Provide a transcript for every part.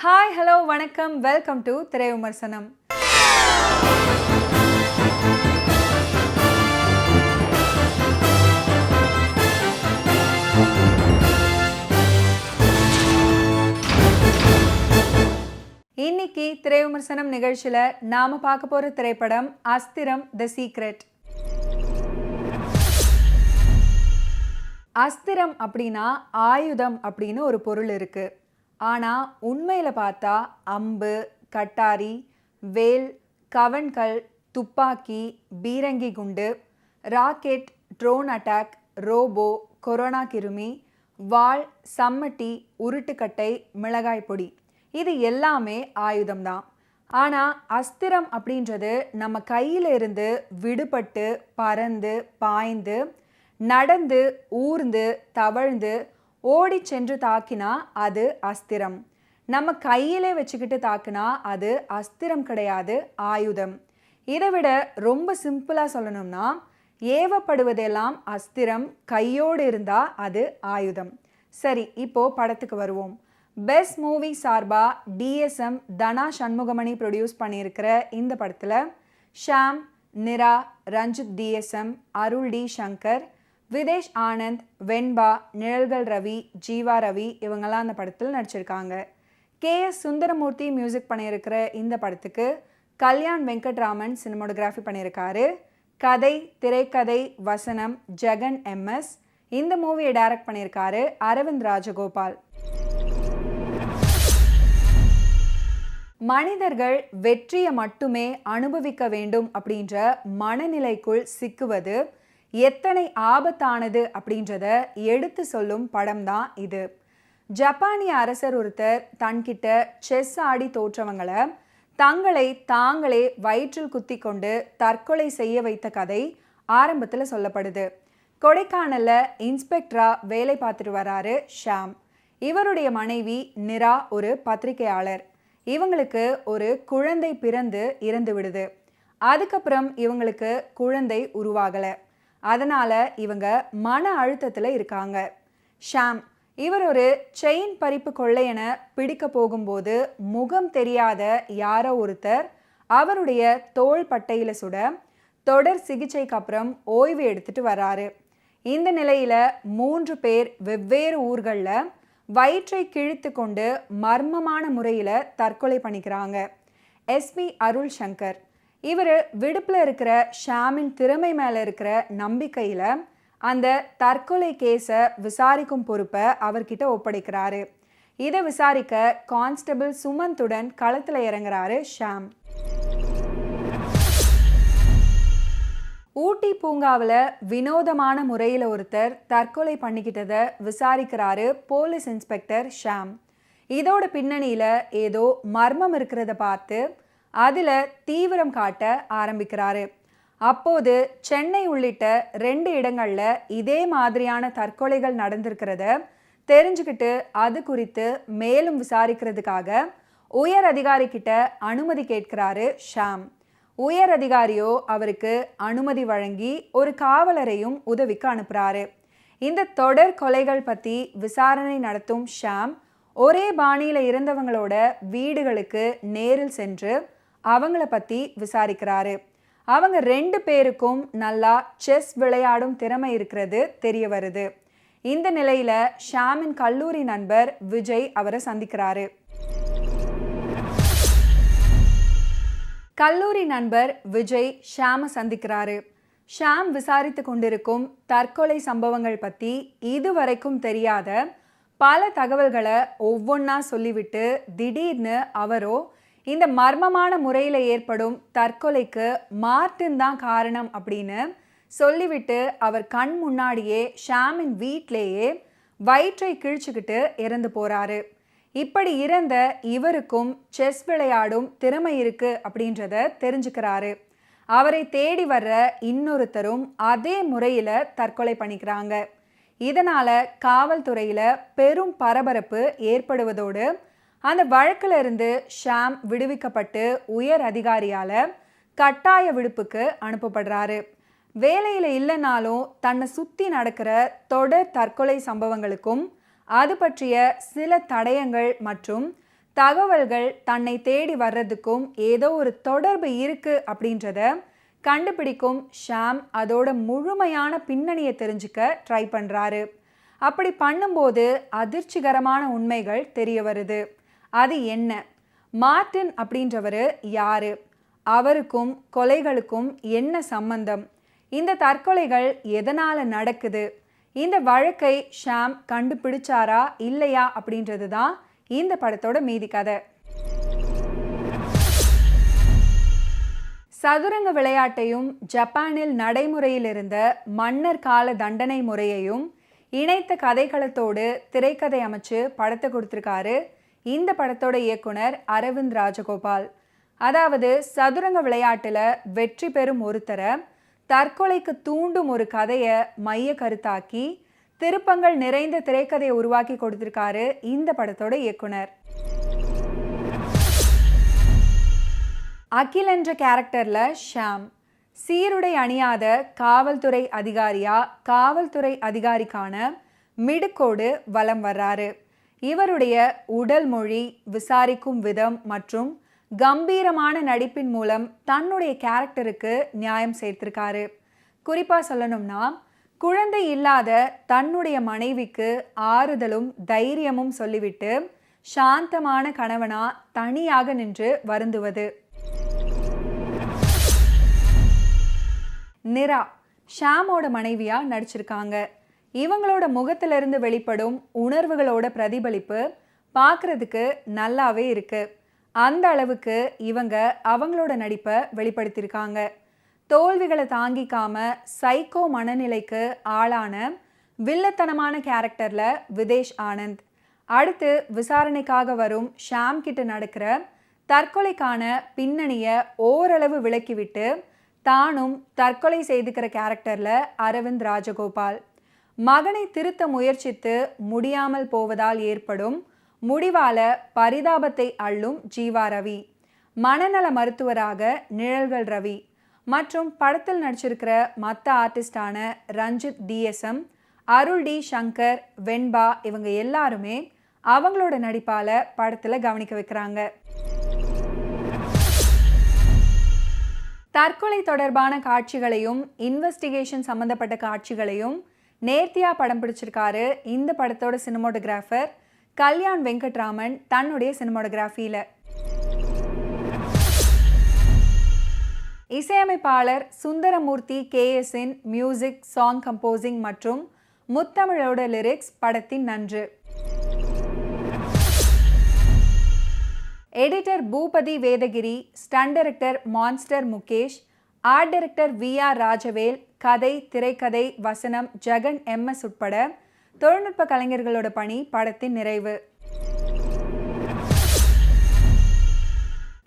Hi hello வணக்கம், welcome to திரை விமர்சனம். இன்னைக்கு திரை விமர்சனம் நிகழ்ச்சியில நாம பார்க்க போற திரைப்படம் அஸ்திரம் தி சீக்ரெட். அஸ்திரம் அப்படின்னா ஆயுதம் அப்படின்னு ஒரு பொருள் இருக்கு. ஆனால் உண்மையில் பார்த்தா அம்பு, கட்டாரி, வேல், கவன்கள், துப்பாக்கி, பீரங்கி குண்டு, rocket, drone attack, robo, corona கிருமி, வாள், சம்மட்டி, உருட்டுக்கட்டை, மிளகாய் பொடி, இது எல்லாமே ஆயுதம்தான். ஆனால் அஸ்திரம் அப்படின்றது நம்ம கையில் இருந்து விடுபட்டு பறந்து பாய்ந்து நடந்து ஊர்ந்து தவழ்ந்து ஓடி சென்று தாக்கினா அது அஸ்திரம். நம்ம கையிலே வச்சுக்கிட்டு தாக்குனா அது அஸ்திரம் கிடையாது, ஆயுதம். இதை விட ரொம்ப சிம்பிளாக சொல்லணும்னா ஏவப்படுவதெல்லாம் அஸ்திரம், கையோடு இருந்தால் அது ஆயுதம். சரி, இப்போ படத்துக்கு வருவோம். பெஸ்ட் மூவி சார்பா டிஎஸ்எம் தனா சண்முகமணி ப்ரொடியூஸ் பண்ணியிருக்கிற இந்த படத்தில் ஷாம், நிரா, ரஞ்சித் டிஎஸ்எம், அருள் டி சங்கர், விதேஷ் ஆனந்த், வெண்பா, நிழல்கள் ரவி, ஜீவா ரவி இவங்கெல்லாம் அந்த படத்தில் நடிச்சிருக்காங்க. KS சுந்தரமூர்த்தி மியூசிக் பண்ணியிருக்கிற இந்த படத்துக்கு கல்யாண் வெங்கட்ராமன் சினிமோட்டோகிராஃபி பண்ணியிருக்காரு. கதை, திரைக்கதை, வசனம் ஜெகன் MS. இந்த மூவியை டைரக்ட் பண்ணியிருக்காரு அரவிந்த் ராஜகோபால். மனிதர்கள் வெற்றியை மட்டுமே அனுபவிக்க வேண்டும் அப்படின்ற மனநிலைக்குள் சிக்குவது எத்தனை ஆபத்தானது அப்படின்றத எடுத்து சொல்லும் படம் தான் இது. ஜப்பானிய அரசர் ஒருத்தர் தன்கிட்ட செஸ் ஆடி தோற்றவங்களை தங்களை தாங்களே வயிற்றில் குத்தி கொண்டு தற்கொலை செய்ய வைத்த கதை ஆரம்பத்தில் சொல்லப்படுது. கொடைக்கானல்ல இன்ஸ்பெக்டரா வேலை பார்த்துட்டு வராரு ஷாம். இவருடைய மனைவி நிரா ஒரு பத்திரிகையாளர். இவங்களுக்கு ஒரு குழந்தை பிறந்து இறந்து விடுது. அதுக்கப்புறம் இவங்களுக்கு குழந்தை உருவாகலை. அதனால் இவங்க மன அழுத்தத்தில் இருக்காங்க. ஷாம் இவர் ஒரு செயின் பறிப்பு கொள்ளையனை பிடிக்க போகும்போது முகம் தெரியாத யாரோ ஒருத்தர் அவருடைய தோள் பட்டையில் சுட தொடர் சிகிச்சைக்கு அப்புறம் ஓய்வு எடுத்துட்டு வர்றாரு. இந்த நிலையில் 3 பேர் வெவ்வேறு ஊர்களில் வயிற்றை கிழித்து கொண்டு மர்மமான முறையில் தற்கொலை பண்ணிக்கிறாங்க. SP அருள் சங்கர் இவர் விடுப்பில் இருக்கிற ஷாமின் திறமை மேலே இருக்கிற நம்பிக்கையில் அந்த தற்கொலை கேஸை விசாரிக்கும் பொறுப்பை அவர்கிட்ட ஒப்படைக்கிறாரு. இதை விசாரிக்க கான்ஸ்டபிள் சுமந்துடன் களத்தில் இறங்குறாரு ஷாம். ஊட்டி பூங்காவில் வினோதமான முறையில் ஒருத்தர் தற்கொலை பண்ணிக்கிட்டதை விசாரிக்கிறாரு போலீஸ் இன்ஸ்பெக்டர் ஷாம். இதோட பின்னணியில் ஏதோ மர்மம் இருக்கிறத பார்த்து அதில் தீவிரம் காட்ட ஆரம்பிக்கிறாரு. அப்போது சென்னை உள்ளிட்ட 2 இடங்களில் இதே மாதிரியான தற்கொலைகள் நடந்திருக்கிறத தெரிஞ்சுக்கிட்டு அது குறித்து மேலும் விசாரிக்கிறதுக்காக உயர் அதிகாரிக்கிட்ட அனுமதி கேட்கிறாரு ஷாம். உயர் அதிகாரியோ அவருக்கு அனுமதி வழங்கி ஒரு காவலரையும் உதவிக்கு அனுப்புகிறாரு. இந்த தொடர் கொலைகள் பற்றி விசாரணை நடத்தும் ஷாம் ஒரே பாணியில் இருந்தவங்களோட வீடுகளுக்கு நேரில் சென்று அவங்கள பற்றி விசாரிக்கிறாரு. அவங்க 2 பேருக்கும் நல்லா செஸ் விளையாடும் திறமை இருக்கிறது தெரிய வருது. இந்த நிலையில் ஷாமின் கல்லூரி நண்பர் விஜய் அவரை சந்திக்கிறாரு. கல்லூரி நண்பர் விஜய் ஷாமை சந்திக்கிறாரு. ஷாம் விசாரித்து கொண்டிருக்கும் தற்கொலை சம்பவங்கள் பற்றி இதுவரைக்கும் தெரியாத பல தகவல்களை ஒவ்வொன்றா சொல்லிவிட்டு திடீர்னு அவரோ இந்த மர்மமான முறையில் ஏற்படும் தற்கொலைக்கு மார்ட்டின் தான் காரணம் அப்படின்னு சொல்லிவிட்டு அவர் கண் முன்னாடியே ஷாமின் வீட்டிலேயே வயிற்றை கிழிச்சுக்கிட்டு இறந்து போகிறாரு. இப்படி இறந்த இவருக்கும் செஸ் விளையாடும் திறமை இருக்கு அப்படின்றத தெரிஞ்சுக்கிறாரு. அவரை தேடி வர்ற இன்னொருத்தரும் அதே முறையில் தற்கொலை பண்ணிக்கிறாங்க. இதனால் காவல்துறையில் பெரும் பரபரப்பு ஏற்படுவதோடு அந்த வழக்கில் இருந்து ஷாம் விடுவிக்கப்பட்டு உயர் அதிகாரியால் கட்டாய விடுப்புக்கு அனுப்பப்படுறாரு. வேலையில் இல்லைனாலும் தன்னை சுற்றி நடக்கிற தொடர் தற்கொலை சம்பவங்களுக்கும் அது பற்றிய சில தடயங்கள் மற்றும் தகவல்கள் தன்னை தேடி வர்றதுக்கும் ஏதோ ஒரு தொடர்பு இருக்கு அப்படின்றத கண்டுபிடிக்கும் ஷாம் அதோட முழுமையான பின்னணியை தெரிஞ்சுக்க ட்ரை பண்ணுறாரு. அப்படி பண்ணும்போது அதிர்ச்சிகரமான உண்மைகள் தெரிய வருது. அது என்ன? மார்ட்டின் அப்படின்றவர் யாரு? அவருக்கும் கொலைகளுக்கும் என்ன சம்பந்தம்? இந்த தற்கொலைகள் எதனால் நடக்குது? இந்த வழக்கை ஷாம் கண்டுபிடிச்சாரா இல்லையா அப்படின்றது தான் இந்த படத்தோட மீதி கதை. சதுரங்க விளையாட்டையும் ஜப்பானில் நடைமுறையில் இருந்த மன்னர் கால தண்டனை முறையையும் இணைத்த கதைக்களத்தோடு திரைக்கதை அமைச்சு படத்தை கொடுத்துருக்காரு இந்த படத்தோட இயக்குனர் அரவிந்த் ராஜகோபால். அதாவது சதுரங்க விளையாட்டில் வெற்றி பெறும் ஒருத்தரை தற்கொலைக்கு தூண்டும் ஒரு கதையை மைய கருத்தாக்கி திருப்பங்கள் நிறைந்த திரைக்கதையை உருவாக்கி கொடுத்துருக்காரு இந்த படத்தோட இயக்குனர். அகில் என்ற கேரக்டரில் ஷாம் சீருடை அணியாத காவல்துறை அதிகாரியா காவல்துறை அதிகாரிக்கான மிடுக்கோடு வலம் வர்றாரு. இவருடைய உடல் மொழி, விசாரிக்கும் விதம் மற்றும் கம்பீரமான நடிப்பின் மூலம் தன்னுடைய கேரக்டருக்கு நியாயம் சேர்த்திருக்காரு. குறிப்பாக சொல்லணும்னா குழந்தை இல்லாத தன்னுடைய மனைவிக்கு ஆறுதலும் தைரியமும் சொல்லிவிட்டு சாந்தமான கணவனா தனியாக நின்று வருந்துவது. நிரா ஷாமோட மனைவியா நடிச்சிருக்காங்க. இவங்களோட முகத்திலிருந்து வெளிப்படும் உணர்வுகளோட பிரதிபலிப்பு பார்க்கறதுக்கு நல்லாவே இருக்கு. அந்த அளவுக்கு இவங்க அவங்களோட நடிப்பை வெளிப்படுத்தியிருக்காங்க. தோல்விகளை தாங்கிக்காம சைக்கோ மனநிலைக்கு ஆளான வில்லத்தனமான கேரக்டர்ல விதேஷ் ஆனந்த். அடுத்து விசாரணைக்காக வரும் ஷாம் கிட்ட நடக்கிற தற்கொலைக்கான பின்னணியை ஓரளவு விளக்கிவிட்டு தானும் தற்கொலை செய்துக்கிற கேரக்டரில் அரவிந்த் ராஜகோபால். மகனை திருத்த முயற்சித்து முடியாமல் போவதால் ஏற்படும் முடிவால பரிதாபத்தை அள்ளும் ஜீவா ரவி, மனநல மருத்துவராக நிழல்கள் ரவி மற்றும் படத்தில் நடிச்சிருக்கிற மற்ற ஆர்டிஸ்டான ரஞ்சித் டிஎஸ்எம், அருள் டி சங்கர், வெண்பா இவங்க எல்லாருமே அவங்களோட நடிப்பால படத்தில் கவனிக்க வைக்கிறாங்க. தற்கொலை தொடர்பான காட்சிகளையும் இன்வெஸ்டிகேஷன் சம்மந்தப்பட்ட காட்சிகளையும் நேர்த்தியாக படம் பிடிச்சிருக்காரு இந்த படத்தோட சினிமோட்டோகிராஃபர் கல்யாண் வெங்கட்ராமன் தன்னுடைய சினிமோட்டோகிராஃபியில். இசையமைப்பாளர் சுந்தரமூர்த்தி கேஎஸ்இன் மியூசிக், சாங் கம்போசிங் மற்றும் முத்தமிழோட லிரிக்ஸ் படத்தின் நன்று. Editor Boopathy Vedagiri, stunt director monster Mukesh, art director VR Rajavel, கதை, திரைக்கதை, வசனம் ஜெகன் MS உட்பட தொழில்நுட்ப கலைஞர்களோட பணி படத்தின் நிறைவு.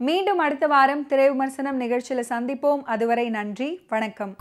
மீண்டும் அடுத்த வாரம் திரை விமர்சனம் நிகழ்ச்சியில் சந்திப்போம். அதுவரை நன்றி, வணக்கம்.